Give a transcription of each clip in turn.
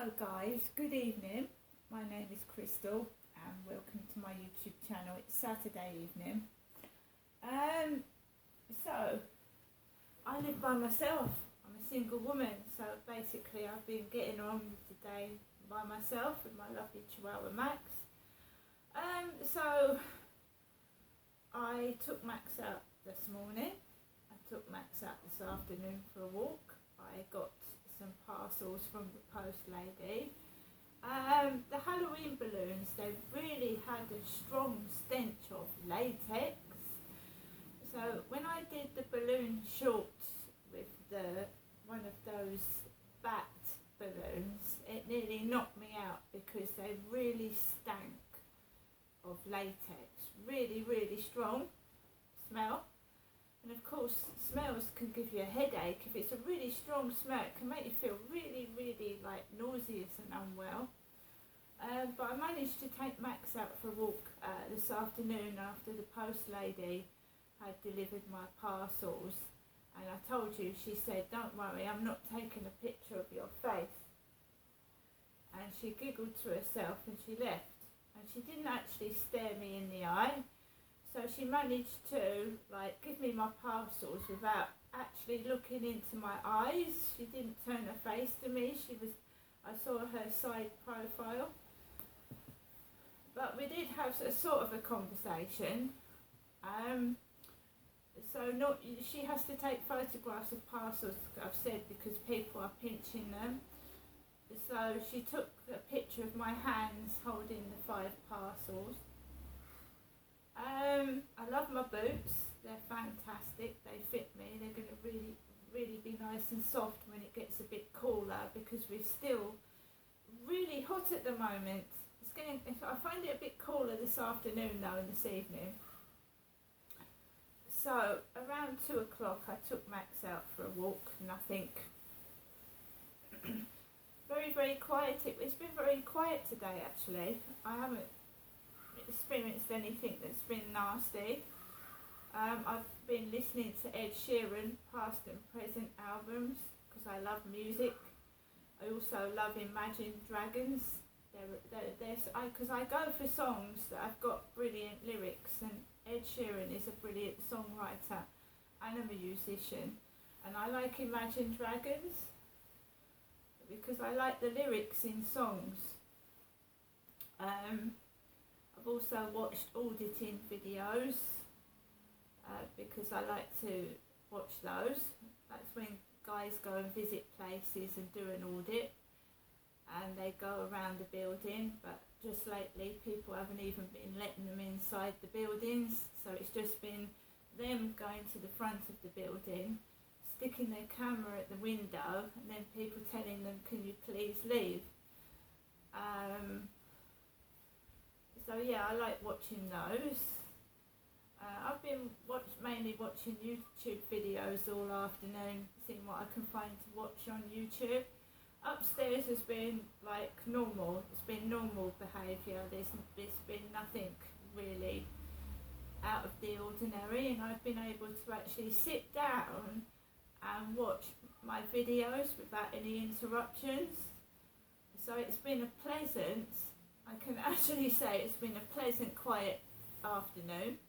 Hello guys, good evening. My name is Crystal and welcome to my YouTube channel. It's Saturday evening. So I live by myself. I'm a single woman, so basically I've been getting on with the day by myself with my lovely Chihuahua Max. So I took Max out this morning. I took Max out this afternoon for a walk. I got some parcels from the post lady. The Halloween balloons, they really had a strong stench of latex. So when I did the balloon shorts with one of those bat balloons, it nearly knocked me out because they really stank of latex. Really, really strong smell. And of course, smells can give you a headache. If it's a really strong smell, it can make you feel really, really like nauseous and unwell. But I managed to take Max out for a walk this afternoon after the post lady had delivered my parcels. And I told you, she said, "Don't worry, I'm not taking a picture of your face." And she giggled to herself and she left. And she didn't actually stare me in the eye. So she managed to give me my parcels without actually looking into my eyes. She didn't turn her face to me. I saw her side profile. But we did have a sort of a conversation. She has to take photographs of parcels, I've said, because people are pinching them. So she took a picture of my hands holding the 5 parcels. I love my boots. They're fantastic. They fit me. They're going to really, really be nice and soft when it gets a bit cooler, because we're still really hot at the moment. I find it a bit cooler this afternoon though, and this evening. So around 2 o'clock I took Max out for a walk. Nothing. Very, very quiet. It's been very quiet today actually. I haven't experienced anything that's been nasty. I've been listening to Ed Sheeran past and present albums because I love music. I also love Imagine Dragons. Because I go for songs that have got brilliant lyrics, and Ed Sheeran is a brilliant songwriter and a musician, and I like Imagine Dragons because I like the lyrics in songs. I've also watched auditing videos because I like to watch those. That's when guys go and visit places and do an audit, and they go around the building, but just lately people haven't even been letting them inside the buildings, so it's just been them going to the front of the building, sticking their camera at the window, and then people telling them, "Can you please leave?" So yeah, I like watching those. I've been mainly watching YouTube videos all afternoon, seeing what I can find to watch on YouTube. Upstairs has been like normal. It's been normal behaviour. There's been nothing really out of the ordinary, and I've been able to actually sit down and watch my videos without any interruptions. So it's been a pleasant, I can actually say it's been a pleasant, quiet afternoon,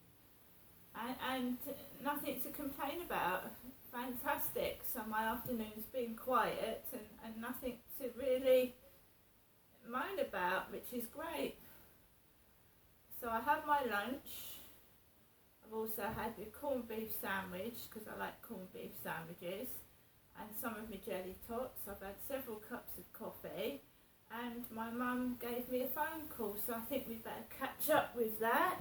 and nothing to complain about. Fantastic. So my afternoon's been quiet and nothing to really moan about, which is great. So I had my lunch. I've also had the corned beef sandwich because I like corned beef sandwiches, and some of my jelly tots. I've had several cups of coffee, and my mum gave me a phone call, so I think we'd better catch up with that.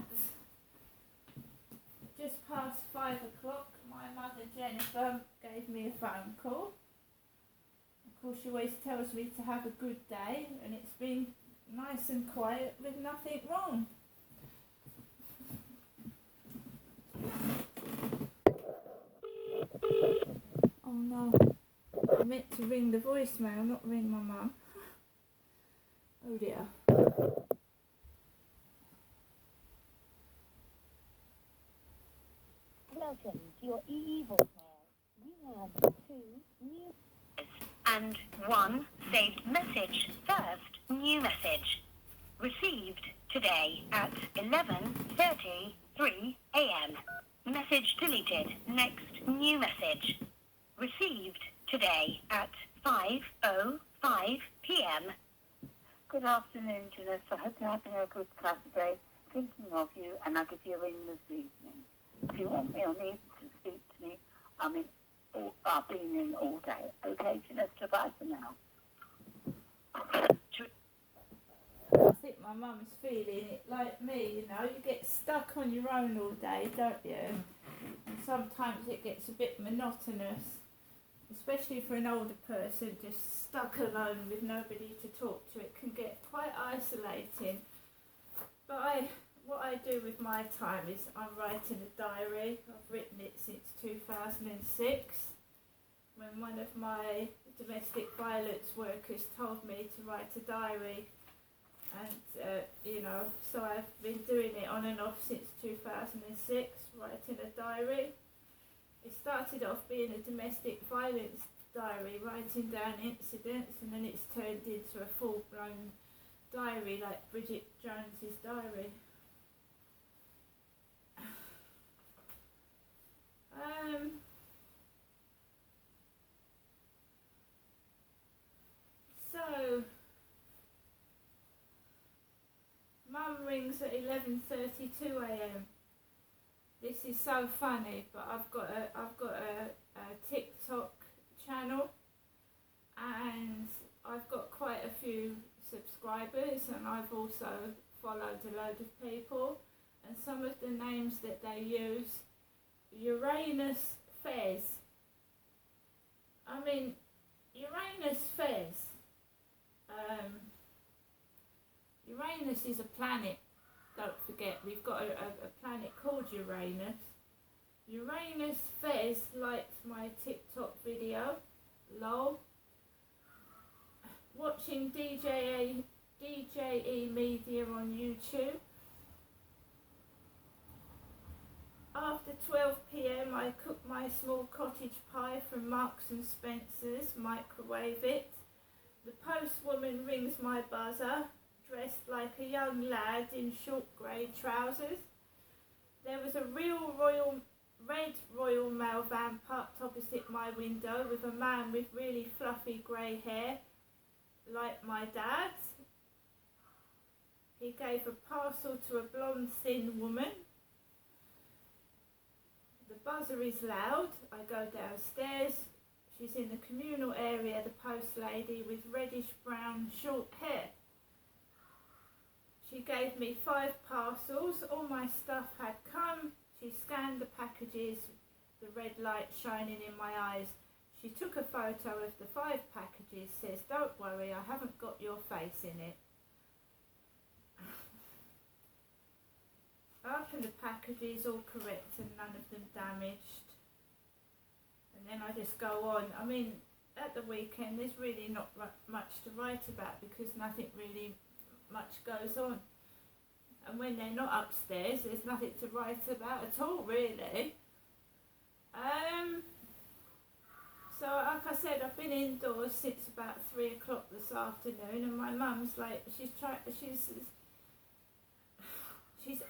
Just past 5 o'clock, my mother Jennifer gave me a phone call. Of course, she always tells me to have a good day, and it's been nice and quiet with nothing wrong. Oh no, I meant to ring the voicemail, not ring my mum. Oh dear. Welcome to your EE voicemail. We have 2 new... and 1 saved message. First, new message. Received today at 11:33 a.m. Message deleted. Next, new message. Received today at 5:05 p.m. Good afternoon, Janessa. I hope you're having a good Saturday. Thinking of you, and I'll give you a ring this evening. If you want me or need to speak to me, I've been in all day. Okay, Janessa, bye for now. I think my mum's feeling it like me, you know. You get stuck on your own all day, don't you? And sometimes it gets a bit monotonous, especially for an older person, just stuck alone with nobody to talk to. It can get quite isolating. But what I do with my time is I'm writing a diary. I've written it since 2006, when one of my domestic violence workers told me to write a diary. And, so I've been doing it on and off since 2006, writing a diary. It started off being a domestic violence diary, writing down incidents, and then it's turned into a full-blown diary like Bridget Jones's diary. So, Mum rings at 11:32 a.m. This is so funny, but I've got a TikTok channel, and I've got quite a few subscribers, and I've also followed a load of people, and some of the names that they use: Uranus Fez. I mean, Uranus Fez. Uranus is a planet. Don't forget, we've got a planet called Uranus. Uranus Fez liked my TikTok video. Lol. Watching DJE Media on YouTube. After 12 p.m. I cook my small cottage pie from Marks and Spencer's, microwave it. The postwoman rings my buzzer, dressed like a young lad in short grey trousers. There was a red Royal Mail van parked opposite my window with a man with really fluffy grey hair, like my dad's. He gave a parcel to a blonde, thin woman. The buzzer is loud. I go downstairs. She's in the communal area, the post lady, with reddish-brown short hair. She gave me 5 parcels. All my stuff had come. She scanned the packages, the red light shining in my eyes. She took a photo of the 5 packages, says, "Don't worry, I haven't got your face in it." I opened the packages, all correct and none of them damaged. And then I just go on. I mean, at the weekend there's really not much to write about because nothing really much goes on. And when they're not upstairs, there's nothing to write about at all, really. So like I said, I've been indoors since about 3 o'clock this afternoon, and my mum's like, she's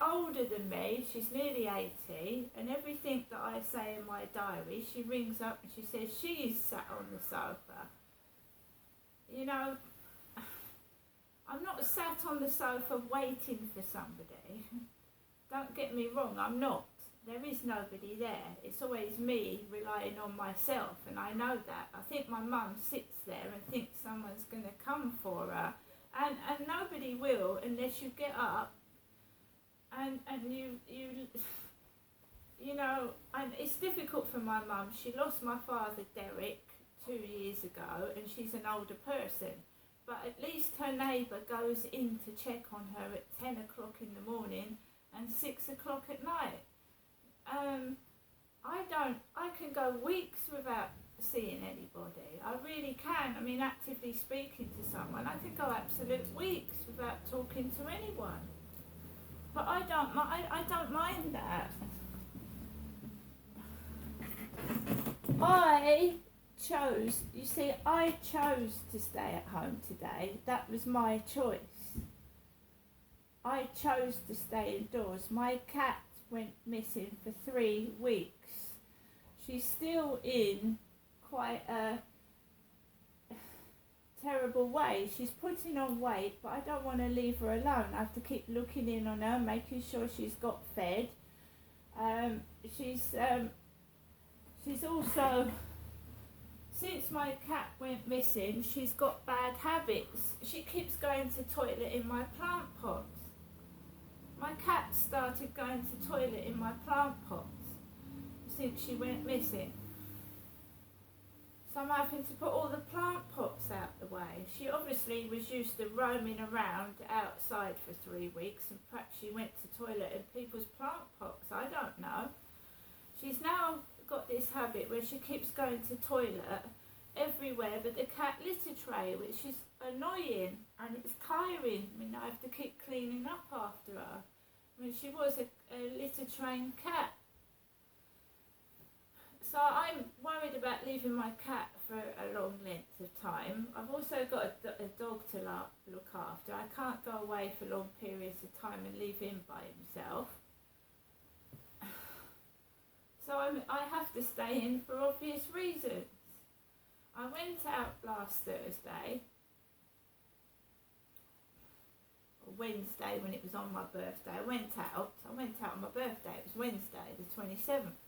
older than me, she's nearly 80, and everything that I say in my diary, she rings up and she says she's sat on the sofa. You know, I'm not sat on the sofa waiting for somebody. Don't get me wrong, I'm not. There is nobody there. It's always me relying on myself, and I know that. I think my mum sits there and thinks someone's going to come for her, and nobody will unless you get up and you know, and it's difficult for my mum. She lost my father, Derek, 2 years ago, and she's an older person. But at least her neighbour goes in to check on her at 10 o'clock in the morning and 6 o'clock at night. I can go weeks without seeing anybody. I really can. I mean, actively speaking to someone, I can go absolute weeks without talking to anyone. But I don't mind that. I you see, I chose to stay at home today. That was my choice. I chose to stay indoors. My cat went missing for 3 weeks. She's still in quite a terrible way. She's putting on weight, but I don't want to leave her alone. I have to keep looking in on her, making sure she's got fed. She's also, since my cat went missing, she's got bad habits. She keeps going to toilet in my plant pots. My cat started going to toilet in my plant pots since she went missing. So I'm having to put all the plant pots out the way. She obviously was used to roaming around outside for 3 weeks, and perhaps she went to toilet in people's plant pots. I don't know. She's now got this habit where she keeps going to toilet everywhere but the cat litter tray, which is annoying and it's tiring. I mean, I have to keep cleaning up after her. I mean, she was a litter trained cat. So I'm worried about leaving my cat for a long length of time. I've also got a dog to look after. I can't go away for long periods of time and leave him by himself. So I have to stay in for obvious reasons. I went out last Thursday, or Wednesday when it was on my birthday. I went out on my birthday. It was Wednesday, the 27th.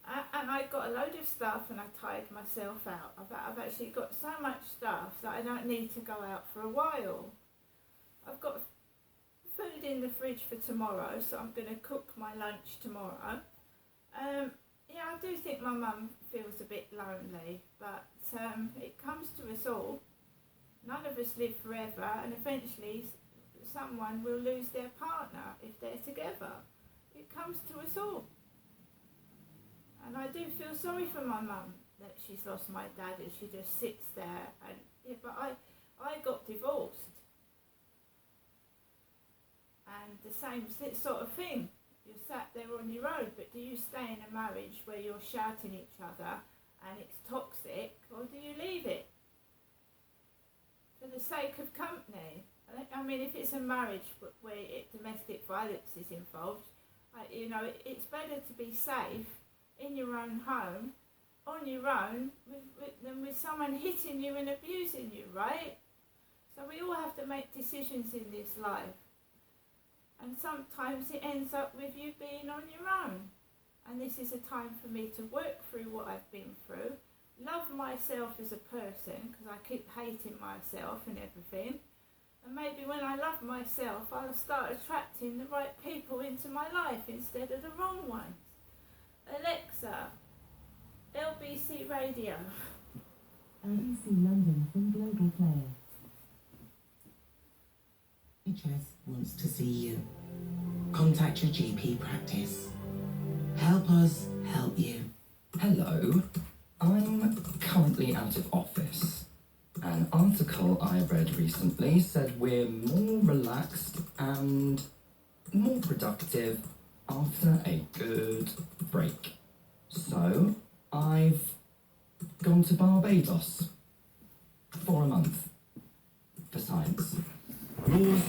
And I got a load of stuff and I tired myself out. I've actually got so much stuff that I don't need to go out for a while. I've got food in the fridge for tomorrow, so I'm going to cook my lunch tomorrow. Yeah, I do think my mum feels a bit lonely, but it comes to us all. None of us live forever, and eventually someone will lose their partner if they're together. It comes to us all. And I do feel sorry for my mum that she's lost my dad and she just sits there. And yeah, but I got divorced. And the same sort of thing. You're sat there on your own, but do you stay in a marriage where you're shouting at each other and it's toxic, or do you leave it for the sake of company? I mean, if it's a marriage where domestic violence is involved, it's better to be safe in your own home, on your own, than with someone hitting you and abusing you, right? So we all have to make decisions in this life. And sometimes it ends up with you being on your own. And this is a time for me to work through what I've been through, love myself as a person, because I keep hating myself and everything. And maybe when I love myself, I'll start attracting the right people into my life instead of the wrong ones. Alexa, LBC Radio. LBC London from Global Player. NHS wants to see you. Contact your GP practice. Help us help you. Hello, I'm currently out of office. An article I read recently said we're more relaxed and more productive after a good break. So I've gone to Barbados for a month for science. Yours,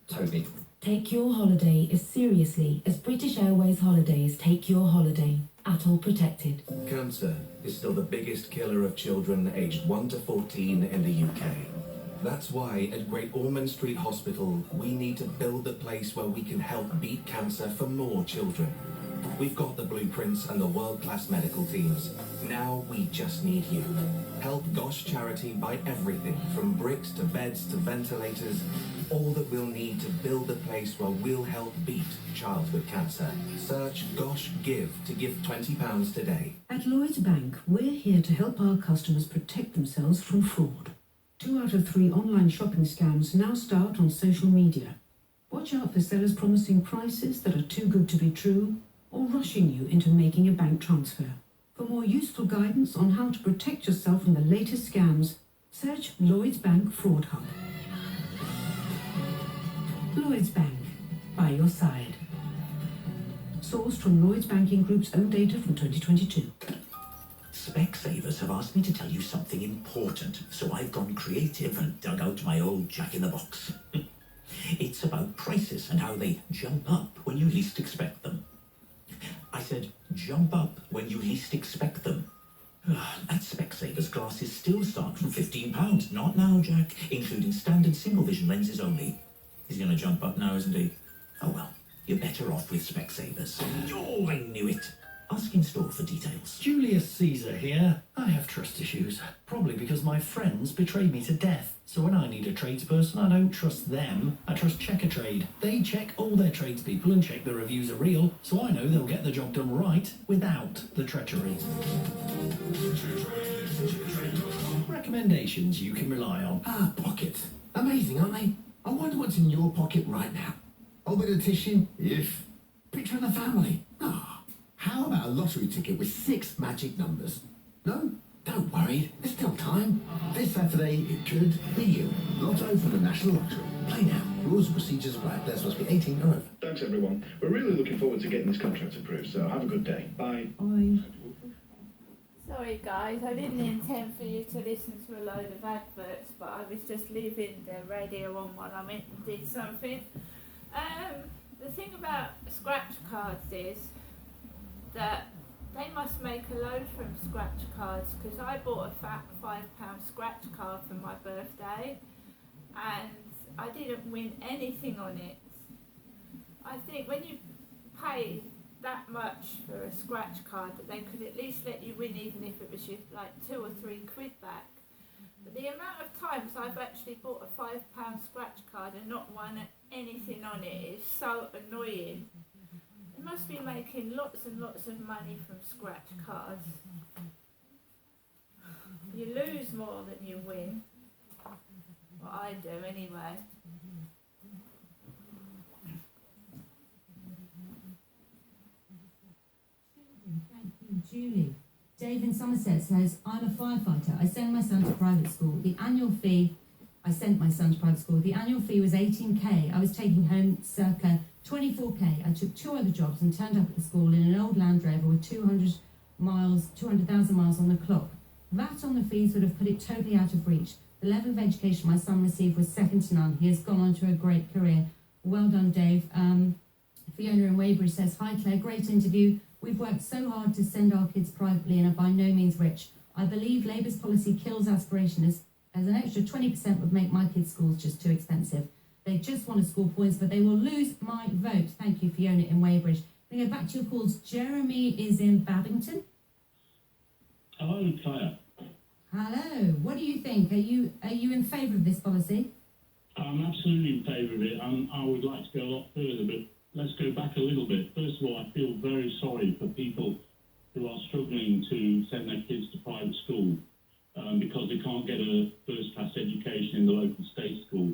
Toby. Take your holiday as seriously as British Airways Holidays take your holiday. ATOL protected. Cancer is still the biggest killer of children aged 1 to 14 in the UK. That's why at Great Ormond Street Hospital, we need to build a place where we can help beat cancer for more children. We've got the blueprints and the world-class medical teams. Now we just need you. Help Gosh Charity buy everything from bricks to beds to ventilators. All that we'll need to build a place where we'll help beat childhood cancer. Search Gosh Give to give £20 today. At Lloyds Bank, we're here to help our customers protect themselves from fraud. 2 out of 3 online shopping scams now start on social media. Watch out for sellers promising prices that are too good to be true or rushing you into making a bank transfer. For more useful guidance on how to protect yourself from the latest scams, search Lloyds Bank Fraud Hub. Lloyds Bank, by your side. Sourced from Lloyds Banking Group's own data from 2022. Specsavers have asked me to tell you something important, so I've gone creative and dug out my old jack-in-the-box. It's about prices and how they jump up when you least expect them. I said, jump up when you least expect them. At Specsavers, glasses still start from £15. Not now, Jack, including standard single-vision lenses only. He's going to jump up now, isn't he? Oh well, you're better off with Specsavers. Oh, I knew it. Ask in store for details. Julius Caesar here. I have trust issues, probably because my friends betrayed me to death. So when I need a tradesperson, I don't trust them, I trust Checkatrade. They check all their tradespeople and check the reviews are real, so I know they'll get the job done right without the treachery. Recommendations you can rely on. Ah, pockets. Amazing, aren't they? I wonder what's in your pocket right now. Old bit of tissue? If. Picture of the family? Ah. How about a lottery ticket with 6 magic numbers? No? Don't worry, there's still time. This Saturday, it could be you. Lotto for the National Lottery. Play now. Rules and procedures apply. There's supposed to be 18 or over. Thanks, everyone. We're really looking forward to getting this contract approved, so have a good day. Bye. Bye. Sorry guys, I didn't intend for you to listen to a load of adverts, but I was just leaving the radio on while I went and did something. The thing about scratch cards is that they must make a load from scratch cards, because I bought a fat £5 scratch card for my birthday and I didn't win anything on it. I think when you pay that much for a scratch card, that they could at least let you win, even if it was just like £2 or £3 back. But the amount of times I've actually bought a £5 scratch card and not won anything on it is so annoying. They must be making lots and lots of money from scratch cards. You lose more than you win. Well, I do anyway. Thank you, Julie. Dave in Somerset says, I'm a firefighter. I sent my son to private school. I sent my son to private school. The annual fee was 18k. I was taking home circa 24k. I took 2 other jobs and turned up at the school in an old Land Rover with 200,000 miles on the clock. VAT on the fees would have put it totally out of reach. The level of education my son received was second to none. He has gone on to a great career. Well done, Dave. Fiona in Weybridge says, hi Claire, great interview. We've worked so hard to send our kids privately and are by no means rich. I believe Labour's policy kills aspiration as an extra 20% would make my kids' schools just too expensive. They just want to score points, but they will lose my vote. Thank you, Fiona in Weybridge. We go back to your calls. Jeremy is in Babington. Hello, Claire. Hello. What do you think? Are you in favour of this policy? I'm absolutely in favour of it. I would like to go a lot further, but let's go back a little bit. First of all, I feel very sorry for people who are struggling to send their kids to private school because they can't get a first-class education in the local state school.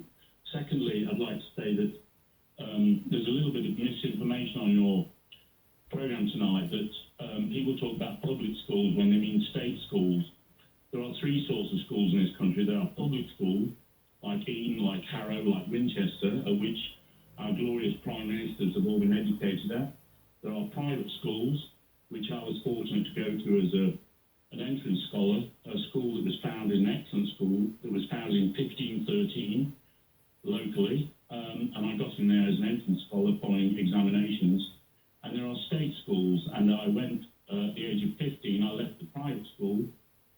Secondly, I'd like to say that there's a little bit of misinformation on your programme tonight that people talk about public schools when they mean state schools. There are 3 sorts of schools in this country. There are public schools, like Eton, like Harrow, like Winchester, at which our glorious Prime Ministers have all been educated at. There are private schools, which I was fortunate to go to as an entrance scholar, a school that was founded, an excellent school, that was founded in 1513 locally, and I got in there as an entrance scholar following examinations. And there are state schools, and I went, at the age of 15, I left the private school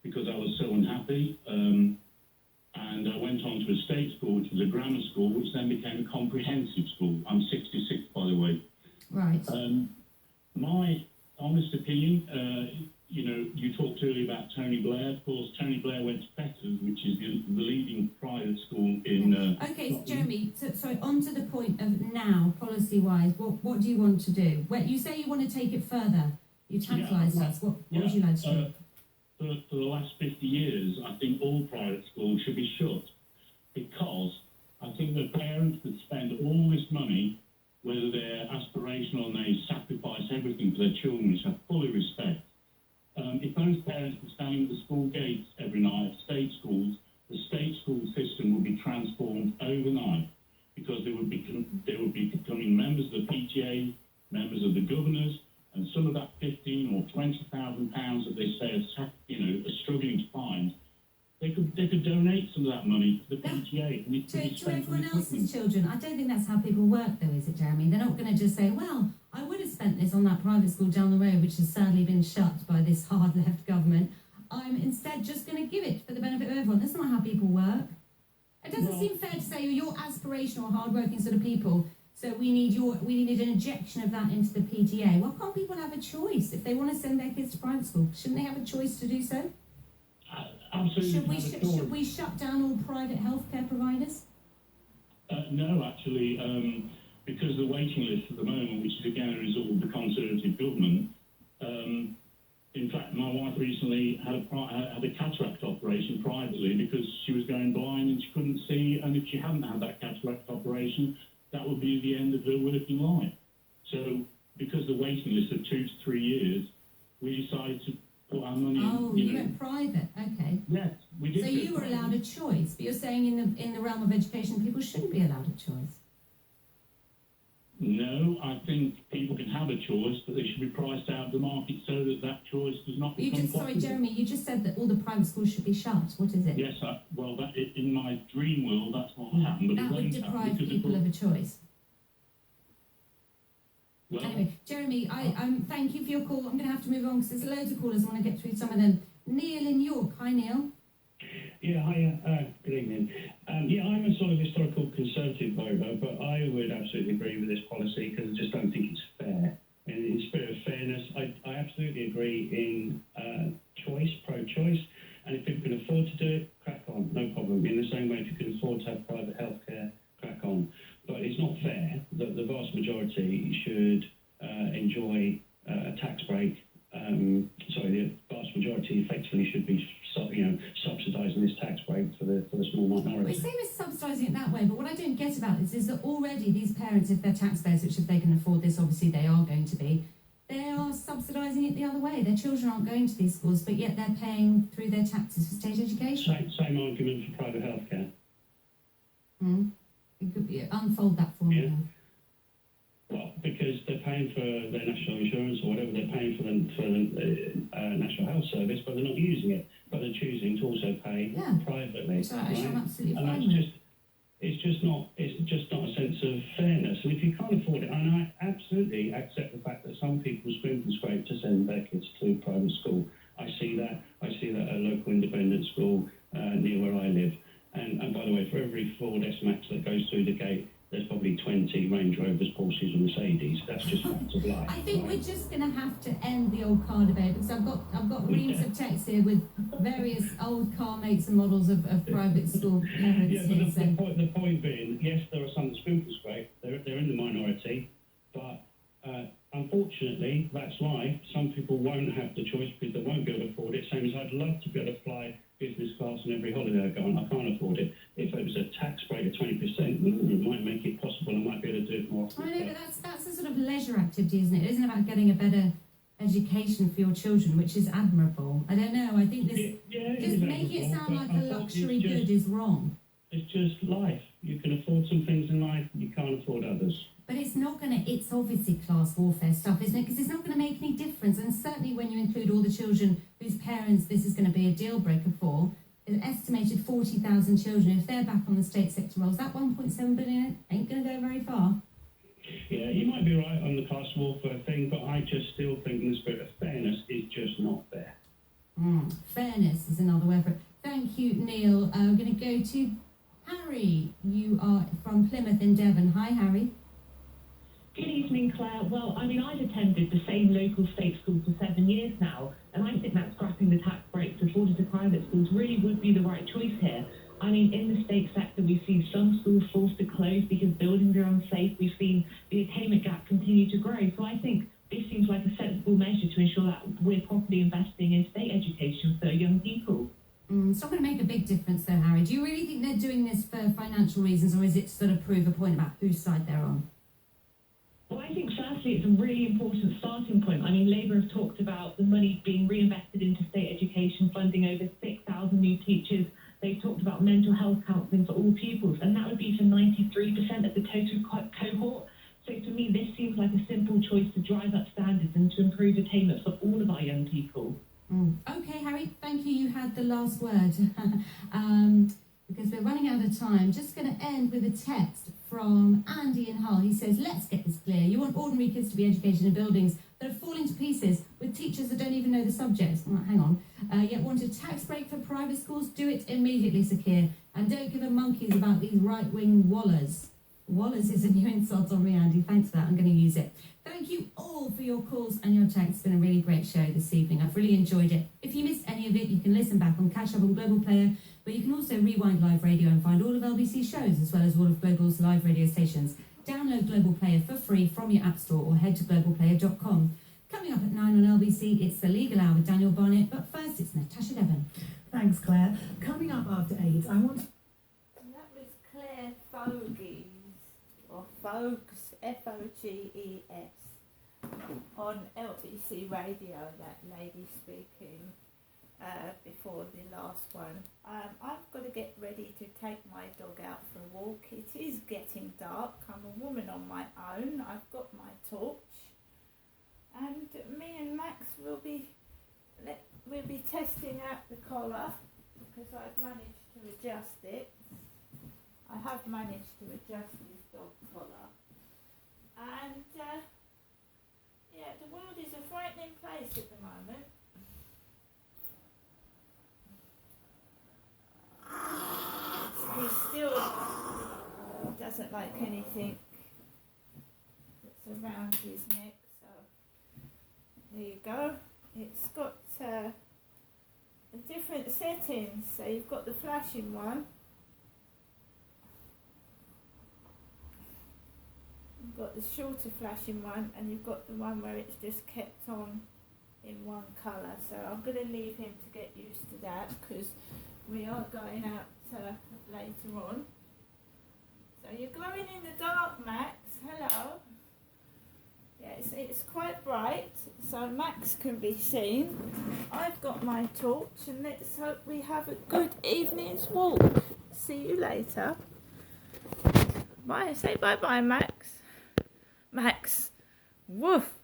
because I was so unhappy, and I went on to a state school, which was a grammar school, which then became a comprehensive school. I'm 66, by the way. Right. My honest opinion, you talked earlier about Tony Blair. Of course, Tony Blair went to Fetters, which is the leading private school in... Okay, Jeremy, so on to the point of now, policy-wise, what do you want to do? You say you want to take it further. You tantalised us. What would you like to do? For the last 50 years, I think all private schools should be shut because I think the parents that spend all this money, whether they're aspirational and they sacrifice everything for their children, which I fully respect, if those parents were standing at the school gates every night at state schools, the state school system would be transformed overnight because they would be becoming members of the PTA, members of the governors, and some of that £15,000 or £20,000 that they say are struggling to find, they could donate some of that money to the PTA. And it could be To spent on everyone equipment. else's children. I don't think that's how people work, though, is it, Jeremy? They're not going to just say, well, I would have spent this on that private school down the road, which has sadly been shut by this hard left government. I'm instead just going to give it for the benefit of everyone. That's not how people work. It doesn't seem fair to say you're aspirational, hard-working sort of people, so we need an injection of that into the PTA. Well, can't people have a choice if they want to send their kids to private school? Shouldn't they have a choice to do so? Absolutely. Should we shut down all private healthcare providers? No, actually, because the waiting list at the moment, which is again a result of the Conservative government, in fact, my wife recently had a cataract operation privately because she was going blind and she couldn't see, and if she hadn't had that cataract operation, that would be the end of her working life. So, because the waiting list of 2 to 3 years, we decided to put our money Oh, you went private, okay. Yes, we did. So you were allowed a choice, but you're saying in the realm of education, people shouldn't be allowed a choice. No, I think people can have a choice, but they should be priced out of the market so that that choice does not become Sorry, popular. Jeremy, you just said that all the private schools should be shut. What is it? Yes, in my dream world, that's what would happen. But That it would won't happen deprive because people of a choice. Well, Anyway, Jeremy, I thank you for your call. I'm going to have to move on because there's loads of callers. I want to get through some of them. Neil in York. Hi, Neil. Yeah, hi, good evening. Yeah, I'm a sort of historical Conservative voter, but I would absolutely agree with this policy because I just don't think it's fair. And in the spirit of fairness, I absolutely agree in choice, pro-choice, and if people can afford to do it, crack on, no problem. In the same way, if you can afford to have private healthcare, crack on. But it's not fair that the vast majority should enjoy a tax break. The vast majority effectively should be, subsidising this tax break for the small minority. We say we're subsidising it that way, but what I don't get about this is that already these parents, if they're taxpayers, which if they can afford this, obviously they are going to be, they are subsidising it the other way. Their children aren't going to these schools, but yet they're paying through their taxes for state education. Same argument for private healthcare. It could be, unfold that for me. Well, because they're paying for their national insurance or whatever, they're paying for the National Health Service, but they're not using it. But they're choosing to also pay privately. So I'm absolutely and fine that's with. it's just not a sense of fairness. And if you can't afford it, and I absolutely accept the fact that some people scrimp and scrape to send their kids to private school. I see that at a local independent school near where I live. And by the way, for every Ford S-Max that goes through the gate, there's probably 20 Range Rovers, Porsches and Mercedes. That's just facts of life. I think we're just going to have to end the old car debate because I've got reams of texts here with various old car makes and models of private school parents. Yeah, but the point being, yes, there are some that scrimp and scrape. They're in the minority, but unfortunately, that's life. Some people won't have the choice because they won't be able to afford it. Same as I'd love to be able to fly business class on every holiday I go on. I can't afford it. If it was a tax rate of 20%, it might make it possible. I might be able to do it more often. I know, but that's a sort of leisure activity, isn't it? It isn't about getting a better education for your children, which is admirable. I don't know. I think this just making it sound like a luxury good is wrong. It's just life. You can afford some things in life, you can't afford others. But it's not going to, it's obviously class warfare stuff, isn't it? Because it's not going to make any difference. And certainly when you include all the children whose parents this is going to be a deal breaker for, an estimated 40,000 children, if they're back on the state sector rolls, that 1.7 billion ain't going to go very far. Yeah, you might be right on the class warfare thing, but I just still think in the spirit of fairness, it's just not fair. Fairness is another word for it. Thank you, Neil. We're going to go to Harry. You are from Plymouth in Devon. Hi, Harry. Good evening, Claire. Well, I've attended the same local state school for 7 years now, and I think that scrapping the tax breaks afforded to private schools really would be the right choice here. In the state sector, we've seen some schools forced to close because buildings are unsafe. We've seen the attainment gap continue to grow. So I think this seems like a sensible measure to ensure that we're properly investing in state education for young people. It's not going to make a big difference, though, Harry. Do you really think they're doing this for financial reasons, or is it to sort of prove a point about whose side they're on? Well, I think firstly it's a really important starting point. Labour have talked about the money being reinvested into state education, funding over 6,000 new teachers. They've talked about mental health counselling for all pupils, and that would be for 93% of the total cohort. So to me, this seems like a simple choice to drive up standards and to improve attainment for all of our young people. Okay, Harry, thank you. You had had the last word because we're running out of time. Just going to end with a text from Andy in Hull. He says, let's get this clear. You want ordinary kids to be educated in buildings that are falling to pieces with teachers that don't even know the subjects. Oh, hang on. Yet want a tax break for private schools? Do it immediately, Sakir. And don't give a monkeys about these right-wing wallers. Wallers is a new insult on me, Andy. Thanks for that. I'm going to use it. Thank you all for your calls and your texts. It's been a really great show this evening. I've really enjoyed it. If you missed any of it, you can listen back on Catch Up on Global Player, but you can also rewind live radio and find all of LBC shows as well as all of Global's live radio stations. Download Global Player for free from your app store or head to globalplayer.com. Coming up at 9 on LBC, it's the Legal Hour with Daniel Barnett, but first it's Natasha Devon. Thanks, Claire. Coming up after 8, I want... And that was Claire Fogies, or Fogs, Foges, on LBC Radio, that lady speaking before the last one. I've got to get ready to take my dog out for a walk. It is getting dark. I'm a woman on my own. I've got my torch. And me and Max will be testing out the collar because I've managed to adjust it. I have managed to adjust this dog collar. And yeah, the world is a frightening place at the moment. He still doesn't like anything that's around his neck, so there you go. It's got different settings, so you've got the flashing one, you've got the shorter flashing one, and you've got the one where it's just kept on in one colour. So I'm going to leave him to get used to that because we are going out later on. So you're glowing in the dark, Max. Hello. Yeah, it's quite bright, so Max can be seen. I've got my torch, and let's hope we have a good evening's walk. See you later. Bye. Say bye-bye, Max. Max. Woof.